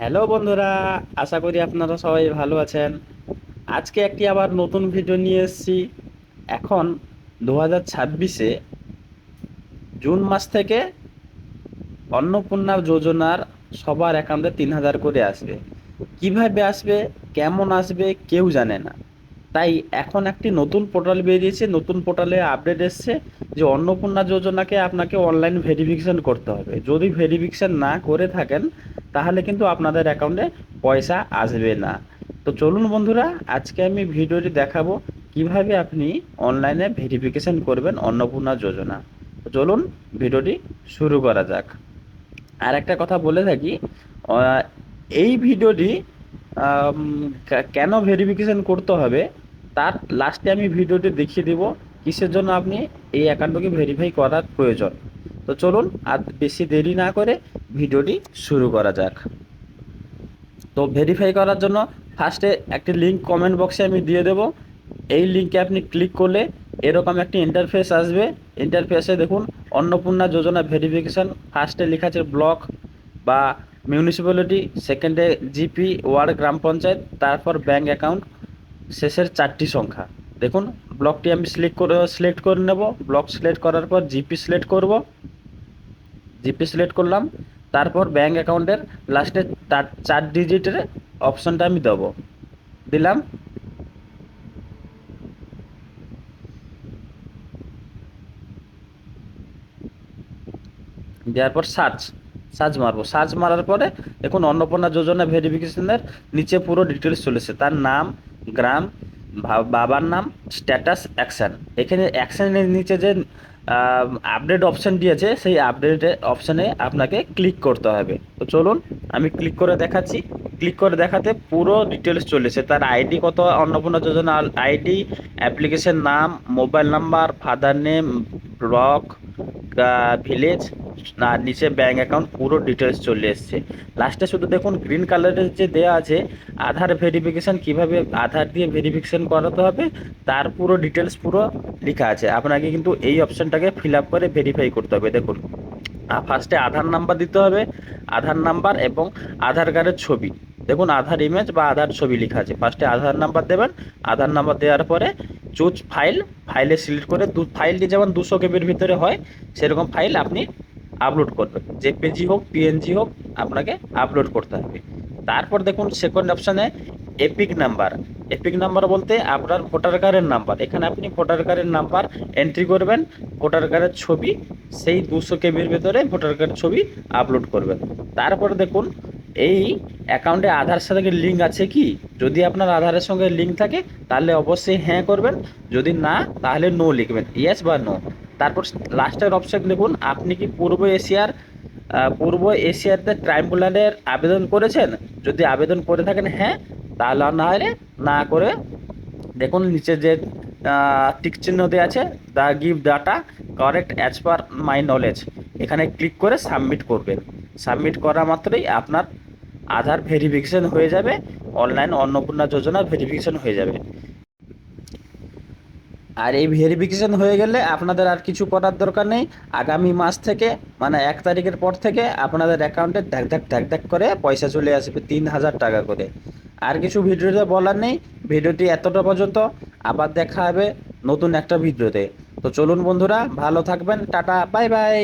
Hello বন্ধুরা, আশা করি আপনারা সবাই ভালো আছেন। আজকে একটি আবার নতুন ভিডিও নিয়ে এসেছি। এখন 2026-এ জুন মাস থেকে অন্নপূর্ণা যোজনার সবার অ্যাকাউন্টে 3,000 করে আসবে। কিভাবে আসবে, কেমন আসবে কেউ জানে না। তাই এখন একটি নতুন পোর্টাল বেরিয়েছে, নতুন পোর্টালে আপডেট এসছে যে অন্নপূর্ণা যোজনাকে আপনাকে অনলাইন ভেরিফিকেশন করতে হবে। যদি ভেরিফিকেশন না করে থাকেন তাহলে কিন্তু আপনাদের অ্যাকাউন্টে পয়সা আসবে না। তো চলুন বন্ধুরা, আজকে আমি ভিডিওটি দেখাবো কিভাবে আপনি অনলাইনে ভেরিফিকেশন করবেন অন্নপূর্ণা যোজনা। তো চলুন ভিডিওটি শুরু করা যাক। আর একটা কথা বলে থাকি, আহ, এই ভিডিওটি কেন ভেরিফিকেশন করতে হবে তার লাস্টে আমি ভিডিওটি দেখিয়ে দেব কিসের জন্য আপনি এই অ্যাকাউন্টকে ভেরিফাই করার প্রয়োজন। তো চলুন আর বেশি দেরি না করে ভিডিওটি শুরু করা যাক। তো ভেরিফাই করার জন্য ফার্স্টে একটি লিঙ্ক কমেন্ট বক্সে আমি দিয়ে দেব। এই লিঙ্কে আপনি ক্লিক করলে এরকম একটি ইন্টারফেস আসবে। ইন্টারফেসে দেখুন অন্নপূর্ণা যোজনা ভেরিফিকেশন, ফার্স্টে লেখা আছে ব্লক বা মিউনিসিপ্যালিটি, সেকেন্ডে জিপি ওয়ার্ড গ্রাম পঞ্চায়েত, তারপর ব্যাঙ্ক অ্যাকাউন্ট, শেষের 4টি সংখ্যা। দেখুন ব্লকটি আমি সিলেক্ট করে নেব। ব্লক সিলেক্ট করার পর জিপি সিলেক্ট করব। জিপি সিলেক্ট করলাম, তারপর ব্যাঙ্ক অ্যাকাউন্টের লাস্টে 4 ডিজিটের অপশনটা আমি দেবো, দিলাম। দেওয়ার পর সার্চ সার্চ মারবো। সার্চ মারার পরে দেখুন অন্নপূর্ণা যোজনা ভেরিফিকেশনের নিচে পুরো ডিটেলস চলেছে, তার নাম, গ্রাম, বাবার নাম, স্ট্যাটাস, অ্যাকশান। এখানে অ্যাকশানের নিচে যে আপডেট অপশান দিয়েছে সেই আপডেট অপশানে আপনাকে ক্লিক করতে হবে। তো চলুন আমি ক্লিক করে দেখাচ্ছি। ক্লিক করে দেখাতে পুরো ডিটেলস চলেছে, তার আইডি কত, অন্নপূর্ণা যোজনা আইডি, অ্যাপ্লিকেশন নাম, mobile number, father name, block, village, আর নিচে ব্যাঙ্ক অ্যাকাউন্ট, পুরো ডিটেলস চলে এসছে। লাস্টে শুধু দেখুন গ্রিন কালারের যে দেওয়া আছে আধার ভেরিফিকেশন, কিভাবে আধার দিয়ে ভেরিফিকেশন করাতে হবে তার পুরো ডিটেলস পুরো লেখা আছে। আপনাকে কিন্তু এই অপশনটাকে ফিল আপ করে ভেরিফাই করতে হবে। দেখুন ফার্স্টে আধার নাম্বার দিতে হবে, আধার নাম্বার এবং আধার কার্ডের ছবি। দেখুন আধার ইমেজ বা আধার ছবি লেখা আছে। ফার্স্টে আধার নাম্বার দেবেন, আধার নাম্বার দেওয়ার পরে চুজ ফাইল, ফাইলে সিলেক্ট করে ফাইলটি যেমন 200 কেবির ভিতরে হয় সেরকম ফাইল আপনি আপলোড করবেন। জেপিজি হোক পিএনজি হোক আপনাকে আপলোড করতে হবে। তারপর দেখুন সেকেন্ড অপশানে এপিক নাম্বার। এপিক নাম্বার বলতে আপনার ভোটার কার্ডের নাম্বার। এখানে আপনি ভোটার কার্ডের নাম্বার এন্ট্রি করবেন, ভোটার কার্ডের ছবি, সেই 200 কেবির ভেতরে ভোটার কার্ডের ছবি আপলোড করবেন। তারপরে দেখুন এই অ্যাকাউন্টে আধার সাথে লিঙ্ক আছে কি। যদি আপনার আধারের সঙ্গে লিঙ্ক থাকে তাহলে অবশ্যই হ্যাঁ করবেন, যদি না তাহলে নো লিখবেন, ইয়েস বা নো। তারপর লাস্টের অপশন দেখুন আপনি কি পূর্ব এশিয়াতে ট্রাইব্যুনালের আবেদন করেছেন। যদি আবেদন করে থাকেন হ্যাঁ, তাহলে না হলে না করে দেখুন নিচে যে টিক চিহ্ন দেওয়া আছে, the give data correct as per my knowledge, এখানে ক্লিক করে সাবমিট করবেন। সাবমিট করা মাত্রই আপনার আধার ভেরিফিকেশন হয়ে যাবে, অনলাইন অন্নপূর্ণা যোজনা ভেরিফিকেশন হয়ে যাবে। আর এই ভেরিফিকেশন হয়ে গেলে আপনাদের আর কিছু করার দরকার নেই। আগামী মাস থেকে মানে 1 তারিখের পর থেকে আপনাদের অ্যাকাউন্টে ধ্যাক ধ্যাক ধ্যাক ধ্যাক করে পয়সা চলে আসবে, 3,000 টাকা করে। আর কিছু ভিডিওতে বলার নেই। ভিডিওটি এতটা পর্যন্ত, আবার দেখা হবে নতুন একটা ভিডিওতে। তো চলুন বন্ধুরা, ভালো থাকবেন, টাটা, বাই বাই।